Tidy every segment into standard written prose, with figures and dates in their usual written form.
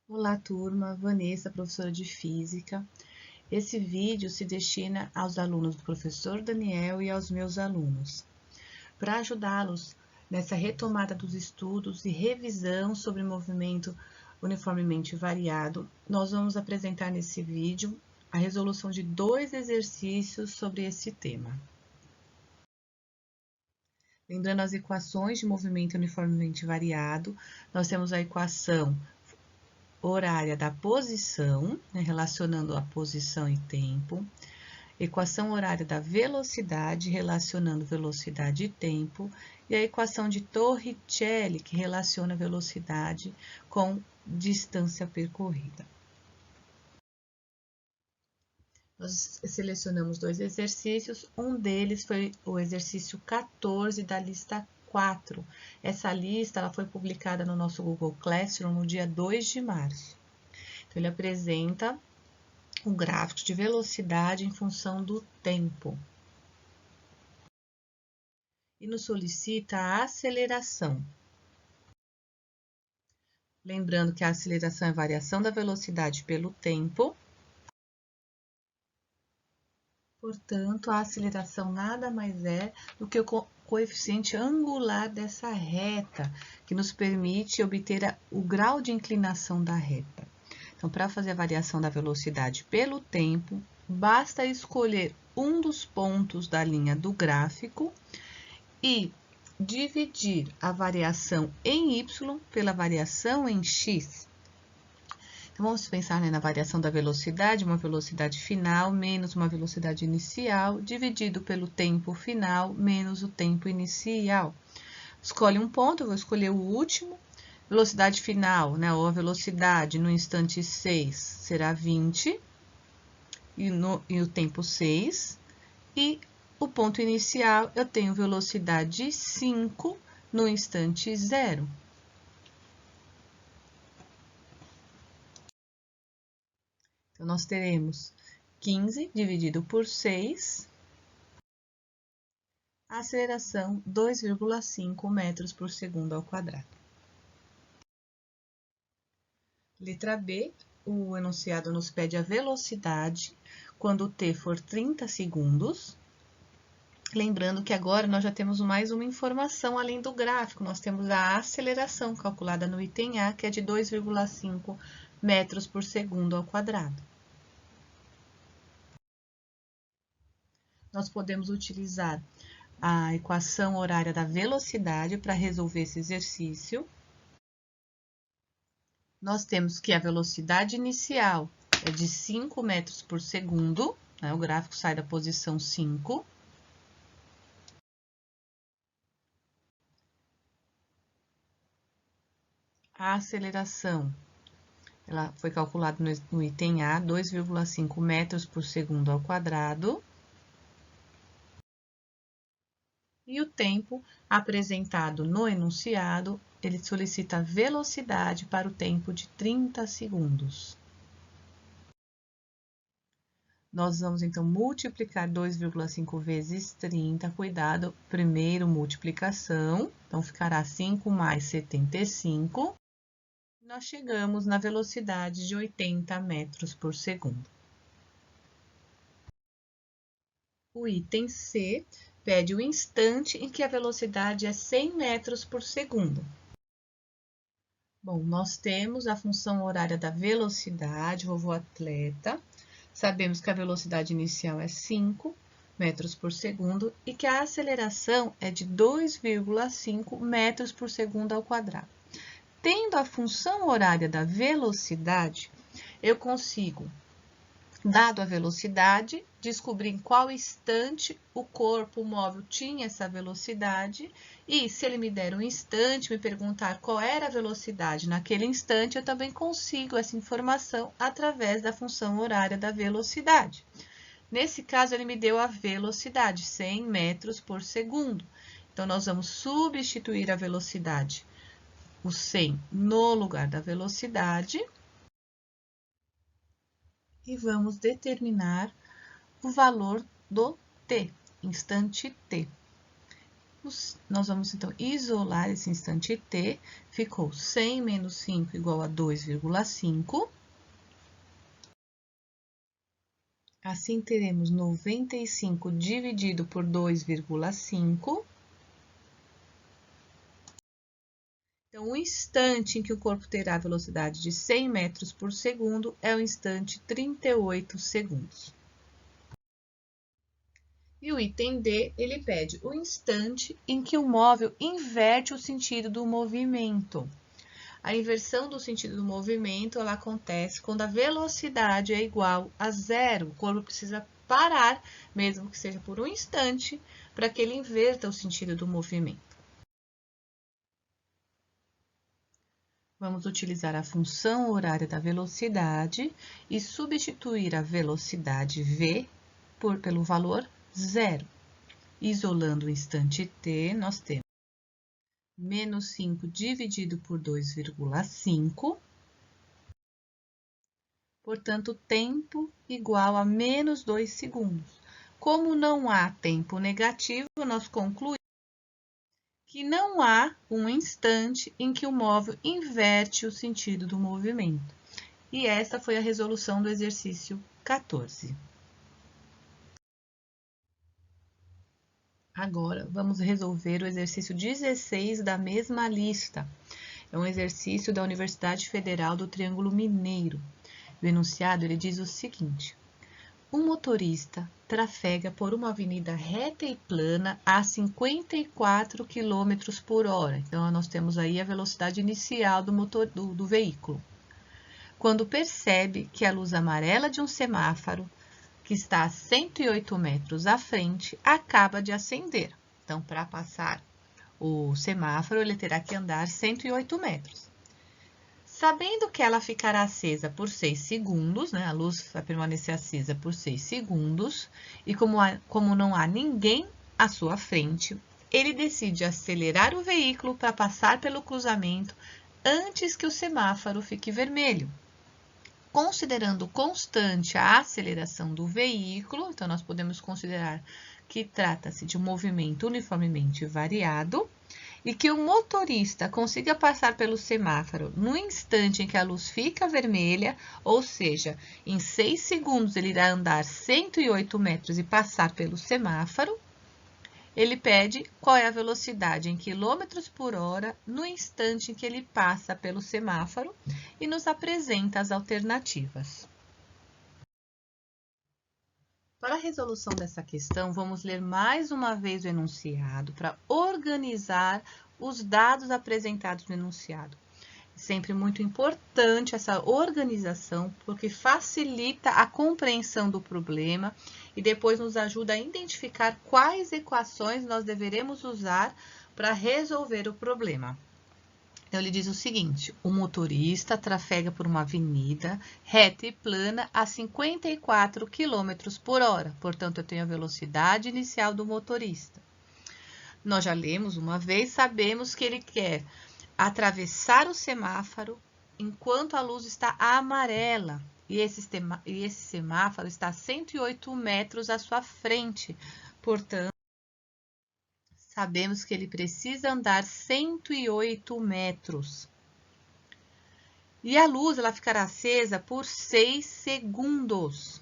Olá, turma. Vanessa, professora de Física. Esse vídeo se destina aos alunos do professor Daniel e aos meus alunos, para ajudá-los nessa retomada dos estudos e revisão sobre movimento uniformemente variado. Nós vamos apresentar nesse vídeo a resolução de 2 exercícios sobre esse tema. Lembrando as equações de movimento uniformemente variado, nós temos a equação horária da posição, relacionando a posição e tempo, equação horária da velocidade, relacionando velocidade e tempo, e a equação de Torricelli, que relaciona velocidade com distância percorrida. Nós selecionamos 2 exercícios, um deles foi o exercício 14 da lista 4. Essa lista ela foi publicada no nosso Google Classroom no dia 2 de março. Então, ele apresenta um gráfico de velocidade em função do tempo. E nos solicita a aceleração. Lembrando que a aceleração é a variação da velocidade pelo tempo. Portanto, a aceleração nada mais é do que o coeficiente angular dessa reta, que nos permite obter o grau de inclinação da reta. Então, para fazer a variação da velocidade pelo tempo, basta escolher um dos pontos da linha do gráfico e dividir a variação em y pela variação em x. Então, vamos pensar na variação da velocidade, uma velocidade final menos uma velocidade inicial, dividido pelo tempo final menos o tempo inicial. Escolhe um ponto, eu vou escolher o último. Velocidade final, ou a velocidade no instante 6 será 20, e o tempo 6. E o ponto inicial, eu tenho velocidade 5 no instante 0. Então, nós teremos 15 dividido por 6, a aceleração 2,5 metros por segundo ao quadrado. Letra B, o enunciado nos pede a velocidade quando o t for 30 segundos. Lembrando que agora nós já temos mais uma informação além do gráfico, nós temos a aceleração calculada no item A, que é de 2,5 metros por segundo ao quadrado. Nós podemos utilizar a equação horária da velocidade para resolver esse exercício. Nós temos que a velocidade inicial é de 5 metros por segundo, o gráfico sai da posição 5. A aceleração, ela foi calculada no item A, 2,5 metros por segundo ao quadrado. E o tempo apresentado no enunciado, ele solicita velocidade para o tempo de 30 segundos. Nós vamos, então, multiplicar 2,5 vezes 30. Cuidado, primeiro multiplicação. Então, ficará 5 mais 75. Nós chegamos na velocidade de 80 metros por segundo. O item C pede o instante em que a velocidade é 100 metros por segundo. Bom, nós temos a função horária da velocidade, vovô atleta. Sabemos que a velocidade inicial é 5 metros por segundo e que a aceleração é de 2,5 metros por segundo ao quadrado. Tendo a função horária da velocidade, eu consigo, dado a velocidade, descobrir em qual instante o corpo móvel tinha essa velocidade e, se ele me der um instante, me perguntar qual era a velocidade naquele instante, eu também consigo essa informação através da função horária da velocidade. Nesse caso, ele me deu a velocidade, 100 metros por segundo. Então, nós vamos substituir a velocidade, o 100 no lugar da velocidade, e vamos determinar o valor do t, instante t. Nós vamos, então, isolar esse instante t. Ficou 100 menos 5 igual a 2,5. Assim, teremos 95 dividido por 2,5. Então, o instante em que o corpo terá a velocidade de 100 metros por segundo é o instante 38 segundos. E o item D, ele pede o instante em que o móvel inverte o sentido do movimento. A inversão do sentido do movimento, ela acontece quando a velocidade é igual a zero. O corpo precisa parar, mesmo que seja por um instante, para que ele inverta o sentido do movimento. Vamos utilizar a função horária da velocidade e substituir a velocidade v pelo valor zero. Isolando o instante t, nós temos menos 5 dividido por 2,5. Portanto, tempo igual a menos 2 segundos. Como não há tempo negativo, nós concluímos que não há um instante em que o móvel inverte o sentido do movimento. E essa foi a resolução do exercício 14. Agora, vamos resolver o exercício 16 da mesma lista. É um exercício da Universidade Federal do Triângulo Mineiro. O enunciado, ele diz o seguinte: um motorista trafega por uma avenida reta e plana a 54 km por hora. Então, nós temos aí a velocidade inicial do veículo. Quando percebe que a luz amarela de um semáforo, que está a 108 metros à frente, acaba de acender. Então, para passar o semáforo, ele terá que andar 108 metros. Sabendo que ela ficará acesa por 6 segundos, né? A luz vai permanecer acesa por 6 segundos, e como não há ninguém à sua frente, ele decide acelerar o veículo para passar pelo cruzamento antes que o semáforo fique vermelho. Considerando constante a aceleração do veículo, então nós podemos considerar que trata-se de um movimento uniformemente variado, e que o motorista consiga passar pelo semáforo no instante em que a luz fica vermelha, ou seja, em 6 segundos ele irá andar 108 metros e passar pelo semáforo, ele pede qual é a velocidade em quilômetros por hora no instante em que ele passa pelo semáforo e nos apresenta as alternativas. Para a resolução dessa questão, vamos ler mais uma vez o enunciado para organizar os dados apresentados no enunciado. É sempre muito importante essa organização, porque facilita a compreensão do problema e depois nos ajuda a identificar quais equações nós deveremos usar para resolver o problema. Então, ele diz o seguinte: o motorista trafega por uma avenida reta e plana a 54 km por hora. Portanto, eu tenho a velocidade inicial do motorista. Nós já lemos uma vez, sabemos que ele quer atravessar o semáforo enquanto a luz está amarela. E esse semáforo está a 108 metros à sua frente. Portanto, sabemos que ele precisa andar 108 metros. E a luz ela ficará acesa por 6 segundos.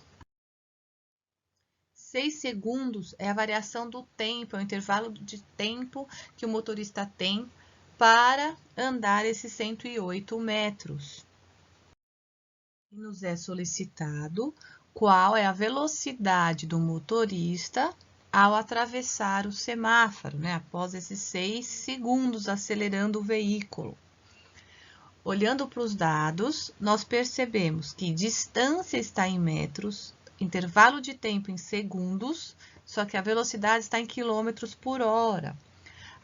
6 segundos é a variação do tempo, é o intervalo de tempo que o motorista tem para andar esses 108 metros. E nos é solicitado qual é a velocidade do motorista ao atravessar o semáforo, né? Após esses 6 segundos acelerando o veículo. Olhando para os dados, nós percebemos que distância está em metros, intervalo de tempo em segundos, só que a velocidade está em quilômetros por hora.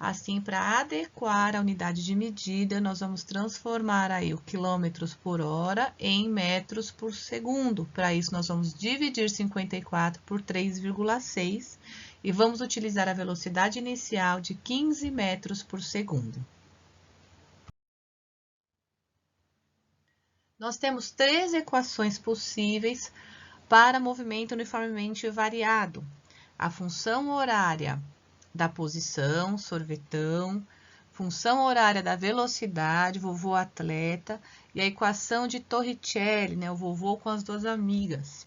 Assim, para adequar a unidade de medida, nós vamos transformar aí o quilômetros por hora em metros por segundo. Para isso, nós vamos dividir 54 por 3,6 e vamos utilizar a velocidade inicial de 15 metros por segundo. Nós temos 3 equações possíveis para movimento uniformemente variado. A função horária da posição, sorvetão, função horária da velocidade, vovô atleta, e a equação de Torricelli, né, o vovô com as duas amigas.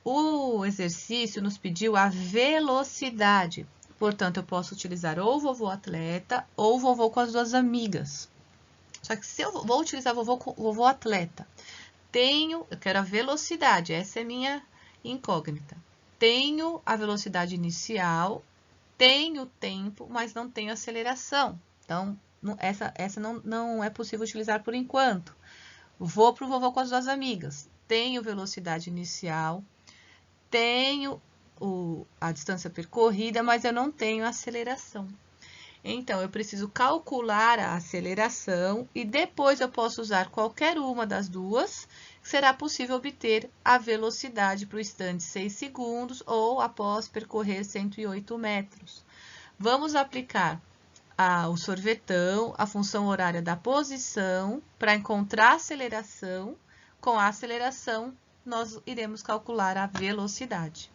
O exercício nos pediu a velocidade, portanto, eu posso utilizar ou vovô atleta ou vovô com as duas amigas. Só que se eu vou utilizar vovô atleta, eu quero a velocidade, essa é minha incógnita. Tenho a velocidade inicial, tenho tempo, mas não tenho aceleração. Então, essa não é possível utilizar por enquanto. Vou para o vovô com as duas amigas. Tenho velocidade inicial, tenho a distância percorrida, mas eu não tenho aceleração. Então, eu preciso calcular a aceleração e depois eu posso usar qualquer uma das duas, será possível obter a velocidade para o instante 6 segundos ou após percorrer 108 metros. Vamos aplicar o sorvetão, a função horária da posição, para encontrar a aceleração. Com a aceleração, nós iremos calcular a velocidade.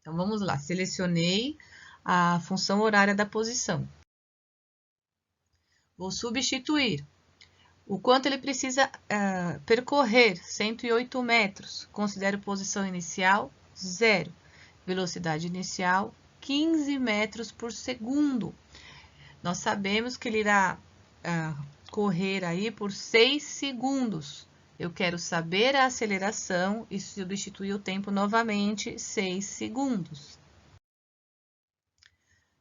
Então, vamos lá. Selecionei a função horária da posição. Vou substituir. O quanto ele precisa percorrer? 108 metros. Considero posição inicial, 0. Velocidade inicial, 15 metros por segundo. Nós sabemos que ele irá correr aí por 6 segundos. Eu quero saber a aceleração e substituir o tempo novamente, 6 segundos.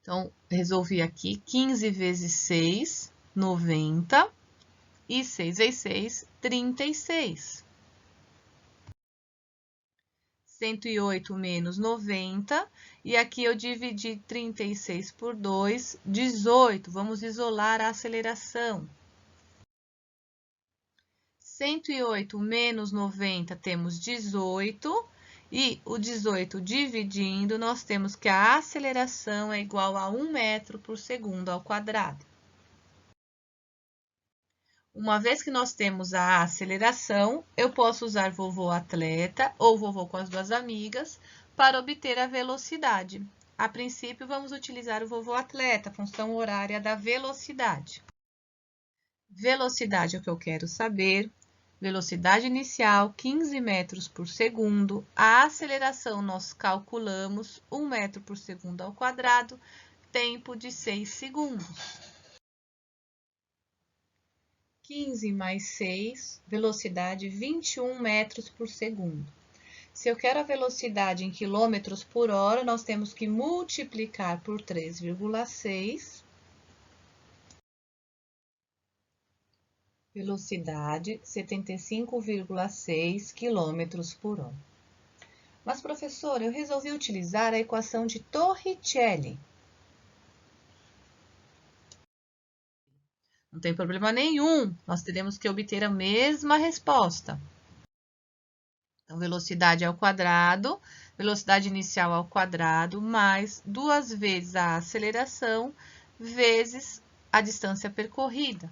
Então, resolvi aqui 15 vezes 6, 90. E 6 vezes 6, 36. 108 menos 90. E aqui eu dividi 36 por 2, 18. Vamos isolar a aceleração. 108 menos 90, temos 18. E o 18 dividindo, nós temos que a aceleração é igual a 1 metro por segundo ao quadrado. Uma vez que nós temos a aceleração, eu posso usar vovô atleta ou vovô com as duas amigas para obter a velocidade. A princípio, vamos utilizar o vovô atleta, função horária da velocidade. Velocidade é o que eu quero saber. Velocidade inicial, 15 metros por segundo. A aceleração nós calculamos, 1 metro por segundo ao quadrado, tempo de 6 segundos. 15 mais 6, velocidade 21 metros por segundo. Se eu quero a velocidade em quilômetros por hora, nós temos que multiplicar por 3,6. Velocidade 75,6 quilômetros por hora. Mas, professor, eu resolvi utilizar a equação de Torricelli. Não tem problema nenhum, nós teremos que obter a mesma resposta. Então, velocidade ao quadrado, velocidade inicial ao quadrado, mais 2 vezes a aceleração, vezes a distância percorrida.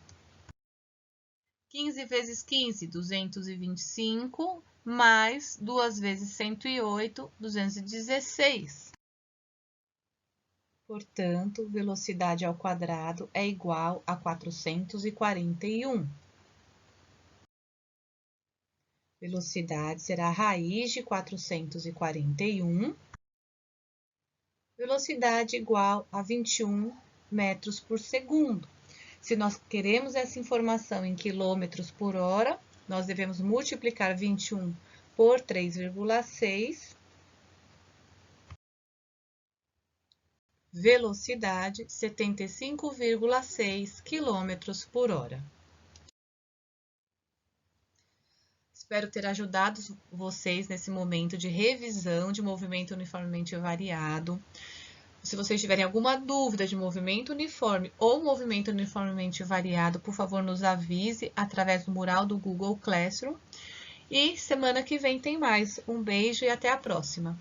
15 vezes 15, 225, mais 2 vezes 108, 216. Portanto, velocidade ao quadrado é igual a 441. Velocidade será a raiz de 441. Velocidade igual a 21 metros por segundo. Se nós queremos essa informação em quilômetros por hora, nós devemos multiplicar 21 por 3,6. Velocidade 75,6 km por hora. Espero ter ajudado vocês nesse momento de revisão de movimento uniformemente variado. Se vocês tiverem alguma dúvida de movimento uniforme ou movimento uniformemente variado, por favor, nos avise através do mural do Google Classroom. E semana que vem tem mais. Um beijo e até a próxima!